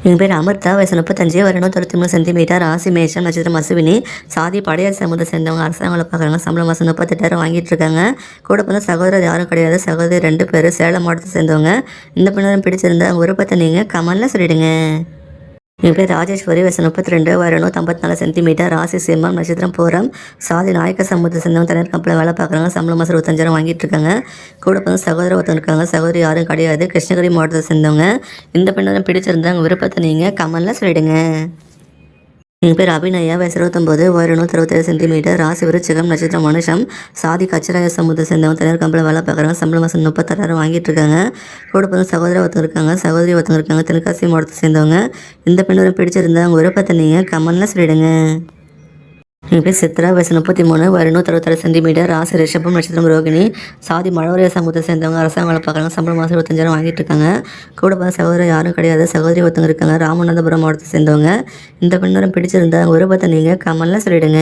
என் பேர் அமிர்தா, வயசு 35, வருடம் 93 சென்டிமீட்டர், ராசி மேஷம், நட்சத்திரம் அசுவினி, சாதி படையார் சமூகத்தை சேர்ந்தவங்க, அரசாங்க வேலை பார்க்குறாங்க, சம்பளம் மாதம் 38,000 வாங்கிட்டு இருக்காங்க. கூட பிறந்த சகோதரர் யாரும் கிடையாது, சகோதரி 2 பேர், சேலம் மாவட்டத்தை சேர்ந்தவங்க. இந்த பெண்ணுடன் பிடிச்சிருந்தா விருப்பத்தை நீங்கள் கமெண்ட்ல சொல்லிடுங்க. என் பேர் ராஜேஸ்வரி, வயசு 32, வருடம் 54 சென்டிமீட்டர், ராசி சிம்மம், நட்சத்திரம் பூரம், சாதி நாயக்க சமூகத்தை சேர்ந்தவங்க, தனியார் கம்பெனியில் வேலை பார்க்குறாங்க, சம்பளம் மாதம் 25,000 வாங்கிட்டு இருக்காங்க. கூட பிறந்த சகோதரர் ஒருத்தர் இருக்காங்க, சகோதரி யாரும் கிடையாது, கிருஷ்ணகிரி மாவட்டத்தை சேர்ந்தவங்க. இந்த பெண்ணுடன் பிடிச்சிருந்தா விருப்பத்தை நீங்கள் கமெண்ட்ல சொல்லிடுங்க. என் பேர் அபிநயா, வயசு 29, வருடம் 67 சென்டிமீட்டர், ராசி விருச்சிகம், நட்சத்திரம் மனுஷம், சாதி கச்சிராய சமூகத்தை சேர்ந்தவங்க, தனியார் கம்பெனியில் வேலை பார்க்குறாங்க, சம்பளம் மாதம் 36,000 வாங்கிட்டு இருக்காங்க. கூட பிறந்த சகோதரர் ஒருத்தர் இருக்காங்க, சகோதரி ஒருத்தங்க இருக்காங்க, தென்காசி மாவட்டத்தை சேர்ந்தவங்க. இந்த பெண்ணுடன் பிடிச்சிருந்தா அவங்க விருப்பத்தை நீங்கள் கமெண்ட்ல சொல்லிடுங்க. என் பேர் சித்ரா, வயசு 33, வருடம் 66 சென்டிமீட்டர், ராசி ரிஷபம், நட்சத்திரம் ரோகிணி, சாதி மழவரைய சமூகத்தை சேர்ந்தவங்க, அரசாங்க வேலை பார்க்குறாங்க, சம்பளம் மாதம் 25,000 வாங்கிட்டு இருக்காங்க. கூட பிறந்த சகோதரர் யாரும் கிடையாது, சகோதரி ஒருத்தங்க இருக்காங்க, ராமநாதபுரம் மாவட்டத்தை சேர்ந்தவங்க. இந்த பெண்ணுடன் பிடிச்சிருந்தா அவங்க விருப்பத்தை நீங்கள் கமெண்ட்ல சொல்லிடுங்க.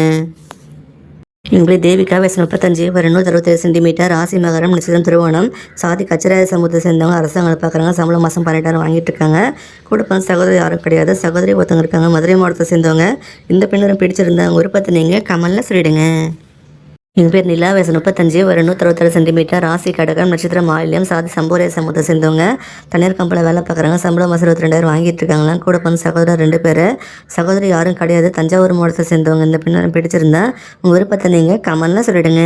என் பேர் தேவிகா, வயசு 35, வருடம் 67 சென்டிமீட்டர், ராசி மகரம், நட்சத்திரம் திருவோணம், சாதி கச்சிராய சமூகத்தை சேர்ந்தவங்க, அரசாங்க வேலை பார்க்குறாங்க, சம்பளம் மாதம் 12,000 வாங்கிட்டு இருக்காங்க. கூட பிறந்த சகோதரி யாரும் கிடையாது, சகோதரி ஒருத்தங்க இருக்காங்க, மதுரை மாவட்டத்தை சேர்ந்தவங்க. இந்த பெண்ணுடன் பிடிச்சிருந்தா அவங்க விருப்பத்தை நீங்கள் கமெண்ட்ல சொல்லிடுங்க. என் பேர் நிலா, வயசு 35, வருடம் 166 சென்டிமீட்டர், ராசி கடகம், நட்சத்திரம் மாலியம், சாதி சம்போரைய சமூகத்தை சேர்ந்தவங்க, தனியார் கம்பெனியில் வேலை பார்க்குறாங்க, சம்பளம் மாதம் 22,000 வாங்கிட்டு இருக்காங்களாம். கூட பிறந்த சகோதரர் 2 பேர், சகோதரி யாரும் கிடையாது, தஞ்சாவூர் மாவட்டத்தை சேர்ந்தவங்க. இந்த பெண்ணை பிடிச்சிருந்தா உங்கள் விருப்பத்தை நீங்கள் கமெண்ட்ல சொல்லிடுங்க.